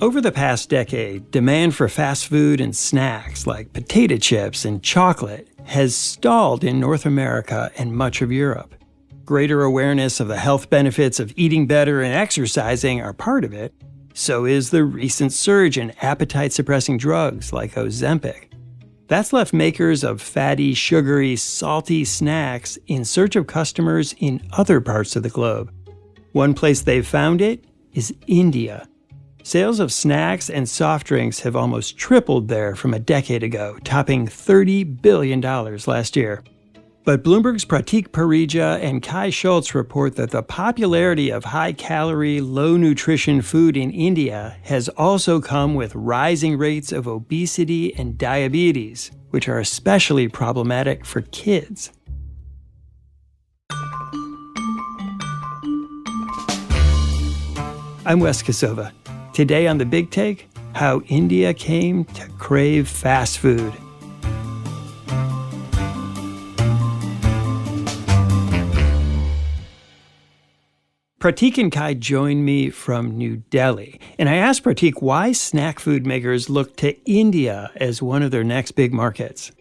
Over the past decade, demand for fast food and snacks like potato chips and chocolate has stalled in North America and much of Europe. Greater awareness of the health benefits of eating better and exercising are part of it. So is the recent surge in appetite-suppressing drugs like Ozempic. That's left makers of fatty, sugary, salty snacks in search of customers in other parts of the globe. One place they've found it is India. Sales of snacks and soft drinks have almost tripled there from a decade ago, topping $30 billion last year. But Bloomberg's Pratik, Parija and Schultz report that the popularity of high-calorie, low-nutrition food in India has also come with rising rates of obesity and diabetes, which are especially problematic for kids. I'm Wes Kosova. Today on The Big Take, how India came to crave fast food. Pratik and Kai joined me from New Delhi, and I asked Pratik why snack food makers look to India as one of their next big markets.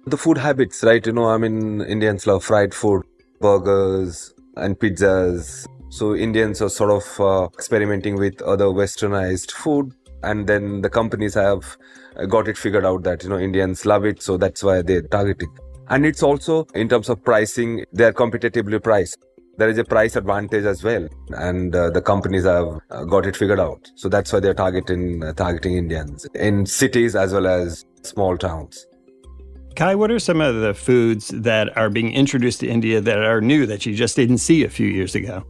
The food habits, right? Indians love fried food, burgers and pizzas. So Indians are sort of experimenting with other westernized food, and then the companies have got it figured out that, Indians love it, so that's why they're targeting. And it's also, in terms of pricing, they're competitively priced. There is a price advantage as well, and the companies have got it figured out. So that's why they're targeting Indians in cities as well as small towns. Kai, what are some of the foods that are being introduced to India that are new that you just didn't see a few years ago?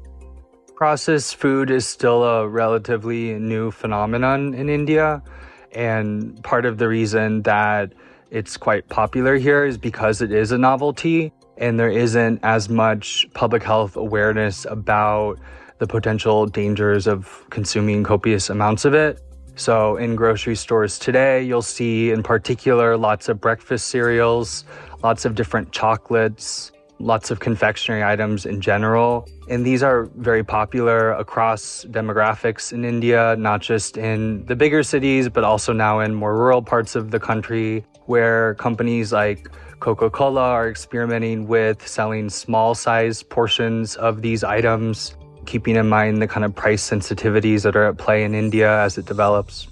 Processed food is still a relatively new phenomenon in India, and part of the reason that it's quite popular here is because it is a novelty. And there isn't as much public health awareness about the potential dangers of consuming copious amounts of it. So in grocery stores today, you'll see in particular lots of breakfast cereals, lots of different chocolates, lots of confectionery items in general. And these are very popular across demographics in India, not just in the bigger cities, but also now in more rural parts of the country, where companies like Coca-Cola are experimenting with selling small-sized portions of these items, keeping in mind the kind of price sensitivities that are at play in India as it develops.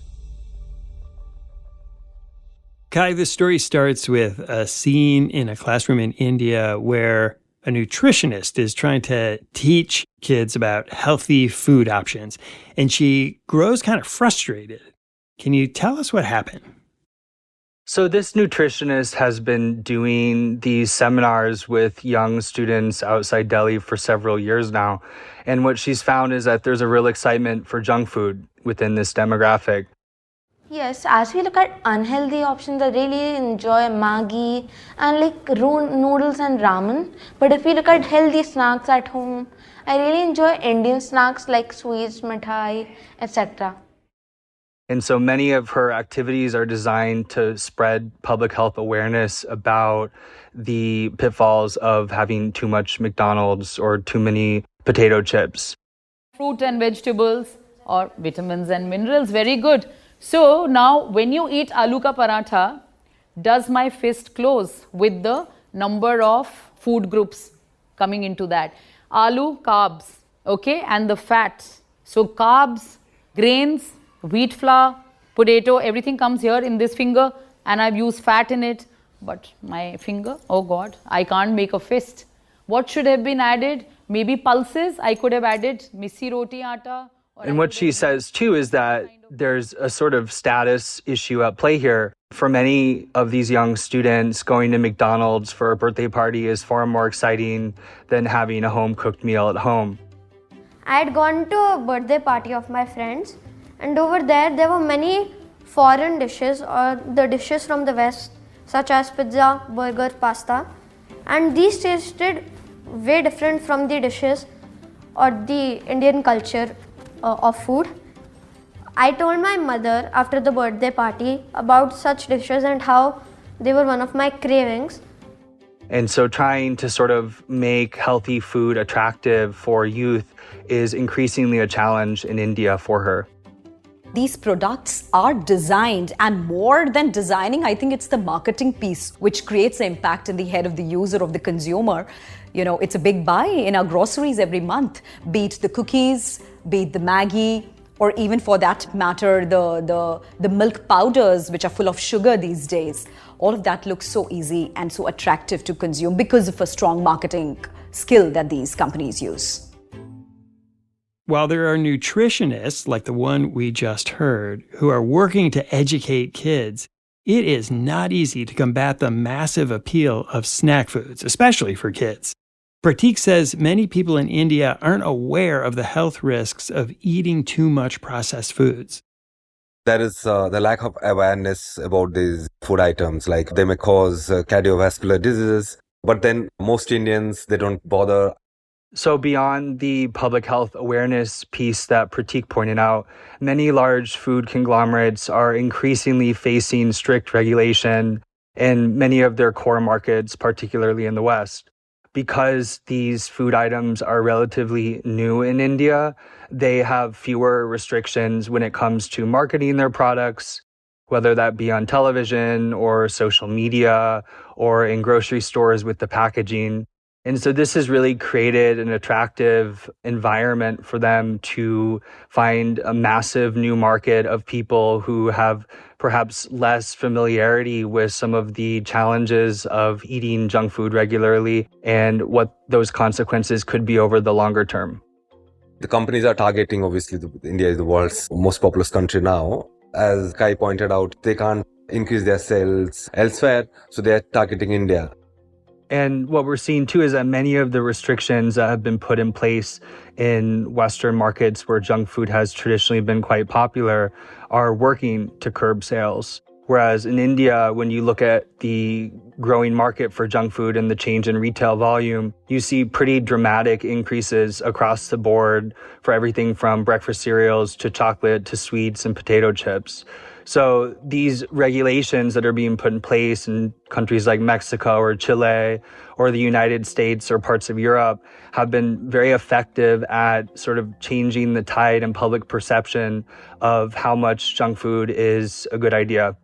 Kai, the story starts with a scene in a classroom in India where a nutritionist is trying to teach kids about healthy food options, and she grows kind of frustrated. Can you tell us what happened? So this nutritionist has been doing these seminars with young students outside Delhi for several years now. And what she's found is that there's a real excitement for junk food within this demographic. Yes, as we look at unhealthy options, I really enjoy Maggi and noodles and ramen. But if we look at healthy snacks at home, I really enjoy Indian snacks like sweets, mithai, etc. And so many of her activities are designed to spread public health awareness about the pitfalls of having too much McDonald's or too many potato chips. Fruit and vegetables or vitamins and minerals, very good. So now when you eat aloo ka paratha, does my fist close with the number of food groups coming into that? Aloo, carbs, okay, and the fats. So carbs, grains, wheat flour, potato, everything comes here in this finger, and I've used fat in it. But my finger, oh God, I can't make a fist. What should have been added? Maybe pulses. I could have added missi roti atta. And what she says too is that there's a sort of status issue at play here. For many of these young students, going to McDonald's for a birthday party is far more exciting than having a home-cooked meal at home. I had gone to a birthday party of my friends, and over there were many foreign dishes or the dishes from the West, such as pizza, burger, pasta. And these tasted way different from the dishes or the Indian culture of food. I told my mother after the birthday party about such dishes and how they were one of my cravings. And so trying to sort of make healthy food attractive for youth is increasingly a challenge in India for her. these products are designed, and more than designing, I think it's the marketing piece which creates an impact in the head of the user, of the consumer. You know, it's a big buy in our groceries every month, be it the cookies, be it the Maggi, or even for that matter, the milk powders, which are full of sugar these days. All of that looks so easy and so attractive to consume because of a strong marketing skill that these companies use. While there are nutritionists, like the one we just heard, who are working to educate kids, it is not easy to combat the massive appeal of snack foods, especially for kids. Pratik says many people in India aren't aware of the health risks of eating too much processed foods. There is the lack of awareness about these food items, like they may cause cardiovascular diseases, but then most Indians, they don't bother. So beyond the public health awareness piece that Pratik pointed out, many large food conglomerates are increasingly facing strict regulation in many of their core markets, particularly in the West. Because these food items are relatively new in India, they have fewer restrictions when it comes to marketing their products, whether that be on television or social media or in grocery stores with the packaging. And so this has really created an attractive environment for them to find a massive new market of people who have perhaps less familiarity with some of the challenges of eating junk food regularly and what those consequences could be over the longer term. The companies are targeting, obviously, India is the world's most populous country now. As Kai pointed out, they can't increase their sales elsewhere, so they are targeting India. And what we're seeing too is that many of the restrictions that have been put in place in Western markets where junk food has traditionally been quite popular are working to curb sales. Whereas in India, when you look at the growing market for junk food and the change in retail volume, you see pretty dramatic increases across the board for everything from breakfast cereals to chocolate to sweets and potato chips. So these regulations that are being put in place in countries like Mexico or Chile or the United States or parts of Europe have been very effective at sort of changing the tide and public perception of how much junk food is a good idea.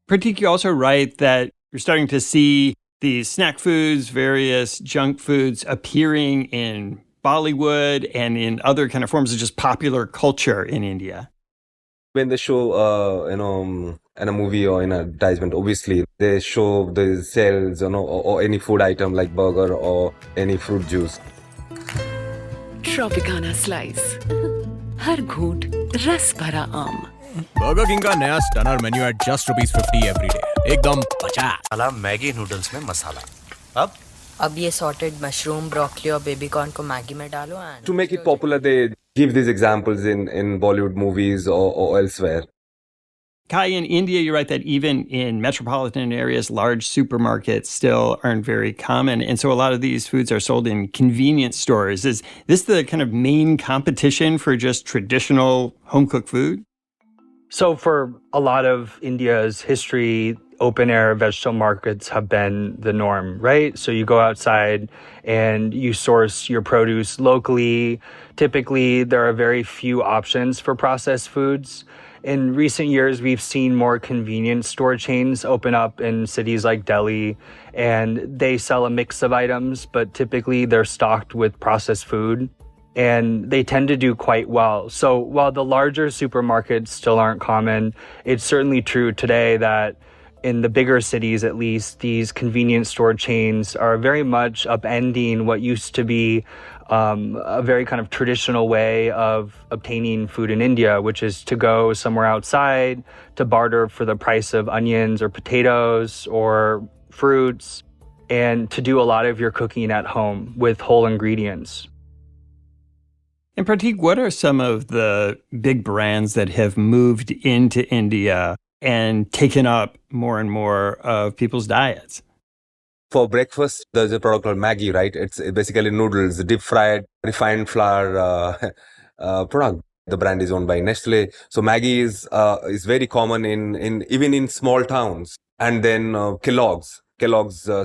Pratik, you also write that you're starting to see these snack foods, various junk foods appearing in Bollywood and in other kind of forms of just popular culture in India. When they show, in a movie or in an advertisement, obviously, they show the sales, or any food item like burger or any fruit juice. Tropicana slice. हर घूंट रस भरा आम. Burger king का नया stunner menu at just ₹50 every day. एकदम बचा. साला Maggi noodles में मसाला. अब ये सॉर्टेड मशरूम, ब्रोकली और बेबी कॉर्न को मैगी में डालो. To make it popular, they give these examples in Bollywood movies or elsewhere. Kai, in India, you write that even in metropolitan areas, large supermarkets still aren't very common. And so a lot of these foods are sold in convenience stores. Is this the kind of main competition for just traditional home-cooked food? So for a lot of India's history, open-air vegetable markets have been the norm, right? So you go outside and you source your produce locally. Typically, there are very few options for processed foods. In recent years, we've seen more convenience store chains open up in cities like Delhi, and they sell a mix of items, but typically they're stocked with processed food, and they tend to do quite well. So while the larger supermarkets still aren't common, it's certainly true today that in the bigger cities, at least, these convenience store chains are very much upending what used to be a very kind of traditional way of obtaining food in India, which is to go somewhere outside to barter for the price of onions or potatoes or fruits, and to do a lot of your cooking at home with whole ingredients. And Pratik, what are some of the big brands that have moved into India and taken up more and more of people's diets? For breakfast, there's a product called Maggi, right? It's basically noodles, deep-fried, refined flour product. The brand is owned by Nestle. So Maggi is very common even in small towns. And then Kellogg's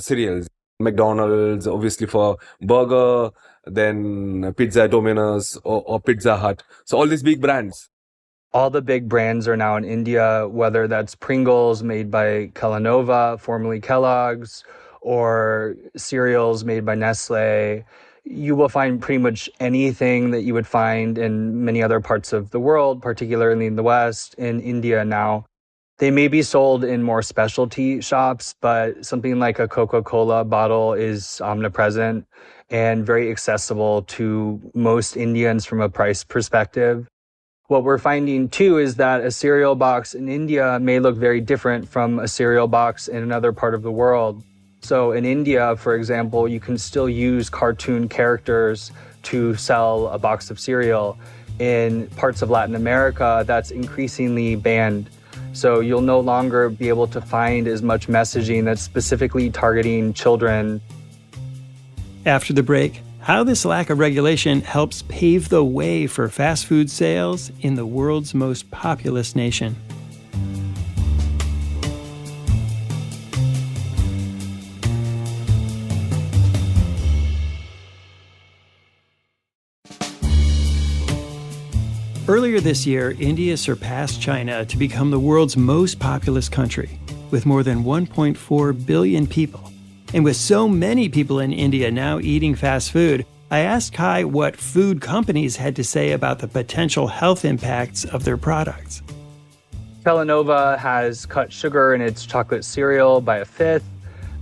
cereals, McDonald's, obviously for burger, then Pizza Domino's or Pizza Hut. So all these big brands. All the big brands are now in India, whether that's Pringles made by Kellanova, formerly Kellogg's, or cereals made by Nestle. You will find pretty much anything that you would find in many other parts of the world, particularly in the West, in India now. They may be sold in more specialty shops, but something like a Coca-Cola bottle is omnipresent and very accessible to most Indians from a price perspective. What we're finding too is that a cereal box in India may look very different from a cereal box in another part of the world. So in India, for example, you can still use cartoon characters to sell a box of cereal. In parts of Latin America, that's increasingly banned. So you'll no longer be able to find as much messaging that's specifically targeting children. After the break, how this lack of regulation helps pave the way for fast food sales in the world's most populous nation. Earlier this year, India surpassed China to become the world's most populous country, with more than 1.4 billion people. And with so many people in India now eating fast food, I asked Kai what food companies had to say about the potential health impacts of their products. Kellanova has cut sugar in its chocolate cereal by a fifth.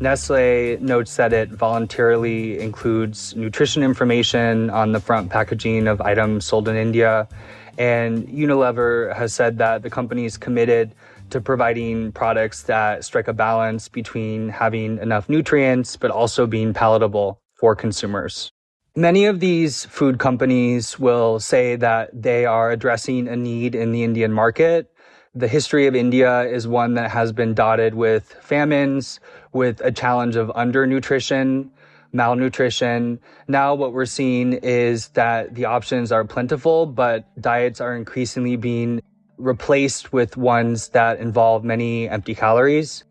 Nestle notes that it voluntarily includes nutrition information on the front packaging of items sold in India. And Unilever has said that the company is committed to providing products that strike a balance between having enough nutrients, but also being palatable for consumers. Many of these food companies will say that they are addressing a need in the Indian market. The history of India is one that has been dotted with famines, with a challenge of undernutrition, malnutrition. Now what we're seeing is that the options are plentiful, but diets are increasingly being replaced with ones that involve many empty calories.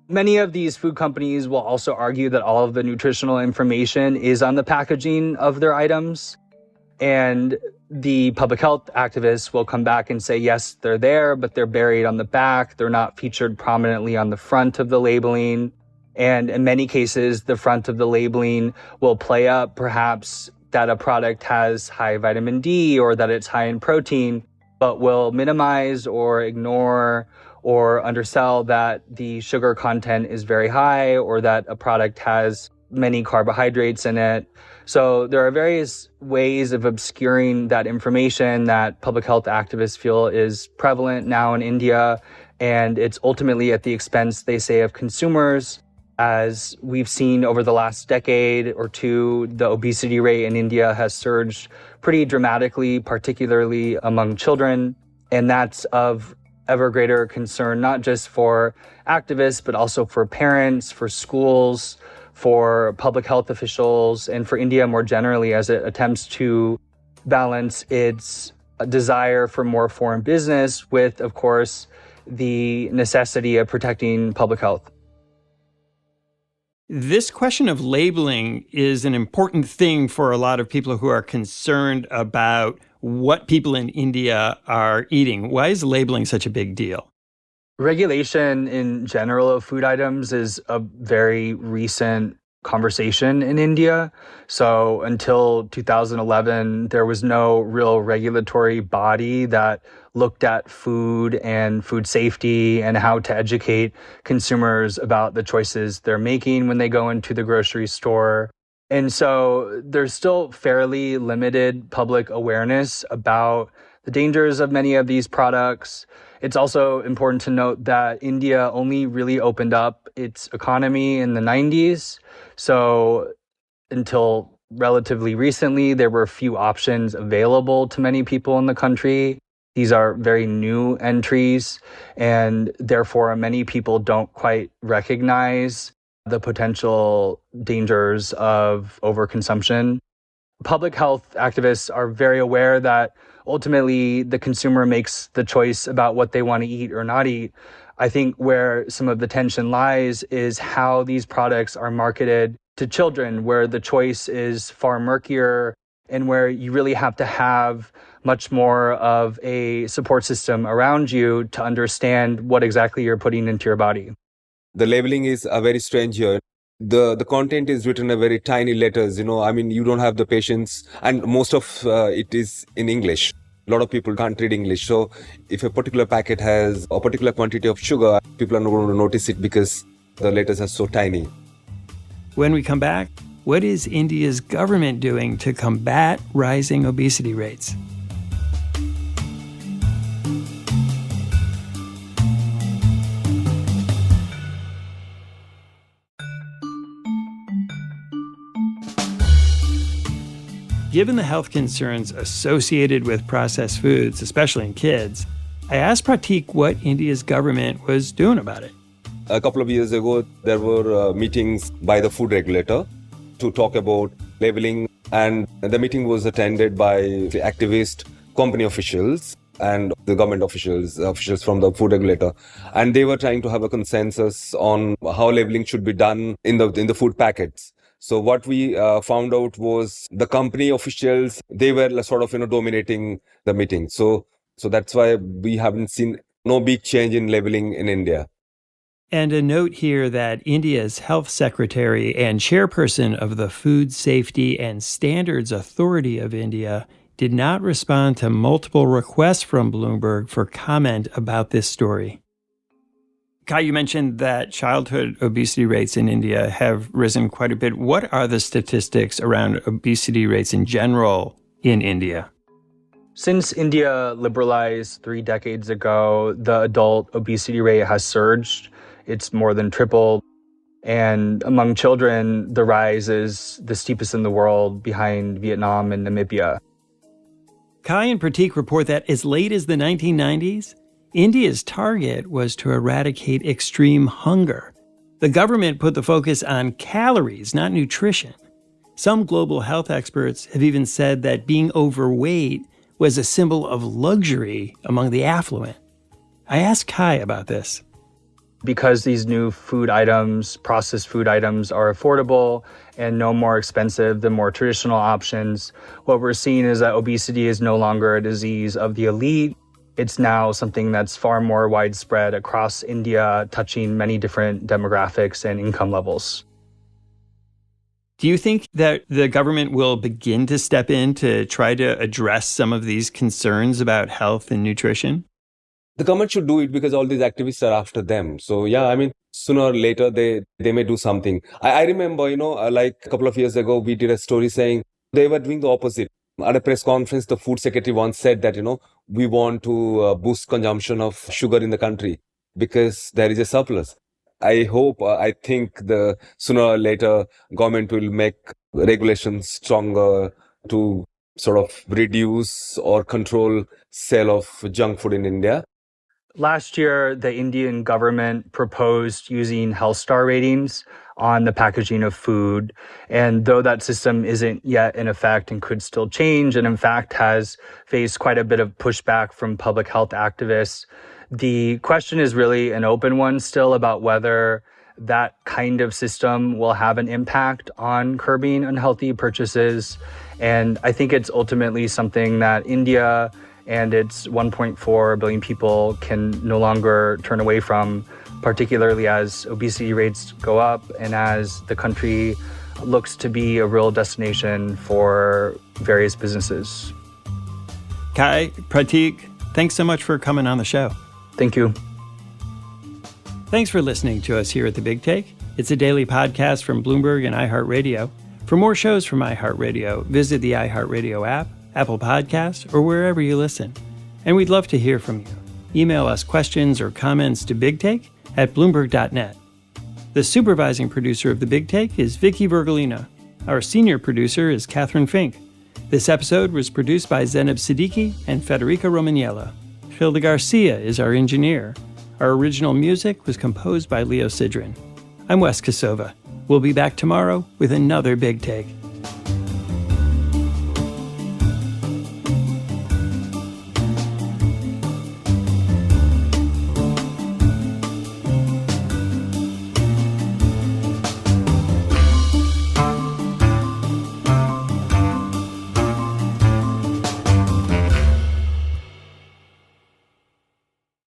Many of these food companies will also argue that all of the nutritional information is on the packaging of their items. And the public health activists will come back and say, yes, they're there, but they're buried on the back. They're not featured prominently on the front of the labeling. And in many cases, the front of the labeling will play up perhaps that a product has high vitamin D or that it's high in protein, but will minimize or ignore or undersell that the sugar content is very high or that a product has many carbohydrates in it. So there are various ways of obscuring that information that public health activists feel is prevalent now in India. And it's ultimately at the expense, they say, of consumers. As we've seen over the last decade or two, the obesity rate in India has surged pretty dramatically, particularly among children. And that's of ever greater concern, not just for activists, but also for parents, for schools, for public health officials, and for India more generally as it attempts to balance its desire for more foreign business with, of course, the necessity of protecting public health. This question of labeling is an important thing for a lot of people who are concerned about what people in India are eating. Why is labeling such a big deal? Regulation in general of food items is a very recent conversation in India. So until 2011, there was no real regulatory body that looked at food and food safety and how to educate consumers about the choices they're making when they go into the grocery store. And so there's still fairly limited public awareness about the dangers of many of these products. It's also important to note that India only really opened up its economy in the 90s. So until relatively recently, there were few options available to many people in the country. These are very new entries, and therefore many people don't quite recognize the potential dangers of overconsumption. Public health activists are very aware that ultimately the consumer makes the choice about what they want to eat or not eat. I think where some of the tension lies is how these products are marketed to children, where the choice is far murkier and where you really have to have much more of a support system around you to understand what exactly you're putting into your body. The labeling is very strange here. The content is written in very tiny letters, you don't have the patience, and most of it is in English. A lot of people can't read English. So if a particular packet has a particular quantity of sugar, people are not going to notice it because the letters are so tiny. When we come back, what is India's government doing to combat rising obesity rates? Given the health concerns associated with processed foods, especially in kids, I asked Pratik what India's government was doing about it. A couple of years ago, there were meetings by the food regulator to talk about labeling, and the meeting was attended by the activist company officials and the government officials from the food regulator. And they were trying to have a consensus on how labeling should be done in the food packets. So what we found out was the company officials, they were sort of dominating the meeting. So that's why we haven't seen no big change in labeling in India. And a note here that India's health secretary and chairperson of the Food Safety and Standards Authority of India did not respond to multiple requests from Bloomberg for comment about this story. Kai, you mentioned that childhood obesity rates in India have risen quite a bit. What are the statistics around obesity rates in general in India? Since India liberalized 3 decades ago, the adult obesity rate has surged. It's more than tripled. And among children, the rise is the steepest in the world, behind Vietnam and Namibia. Kai and Pratik report that as late as the 1990s, India's target was to eradicate extreme hunger. The government put the focus on calories, not nutrition. Some global health experts have even said that being overweight was a symbol of luxury among the affluent. I asked Kai about this. Because these new food items, processed food items, are affordable and no more expensive than more traditional options, what we're seeing is that obesity is no longer a disease of the elite. It's now something that's far more widespread across India, touching many different demographics and income levels. Do you think that the government will begin to step in to try to address some of these concerns about health and nutrition? The government should do it because all these activists are after them. So sooner or later they may do something. I remember, like a couple of years ago, we did a story saying they were doing the opposite. At a press conference, the food secretary once said that, we want to boost consumption of sugar in the country because there is a surplus. I think the sooner or later government will make regulations stronger to sort of reduce or control sale of junk food in India. Last year, the Indian government proposed using health star ratings on the packaging of food. And though that system isn't yet in effect and could still change, and in fact has faced quite a bit of pushback from public health activists, the question is really an open one still about whether that kind of system will have an impact on curbing unhealthy purchases. And I think it's ultimately something that India and its 1.4 billion people can no longer turn away from, particularly as obesity rates go up and as the country looks to be a real destination for various businesses. Kai, Pratik, thanks so much for coming on the show. Thank you. Thanks for listening to us here at The Big Take. It's a daily podcast from Bloomberg and iHeartRadio. For more shows from iHeartRadio, visit the iHeartRadio app, Apple Podcasts, or wherever you listen. And we'd love to hear from you. Email us questions or comments to bigtake@bloomberg.net. The supervising producer of The Big Take is Vicky Vergolina. Our senior producer is Catherine Fink. This episode was produced by Zenab Siddiqui and Federica Romaniella. Hilda Garcia is our engineer. Our original music was composed by Leo Sidran. I'm Wes Kosova. We'll be back tomorrow with another Big Take.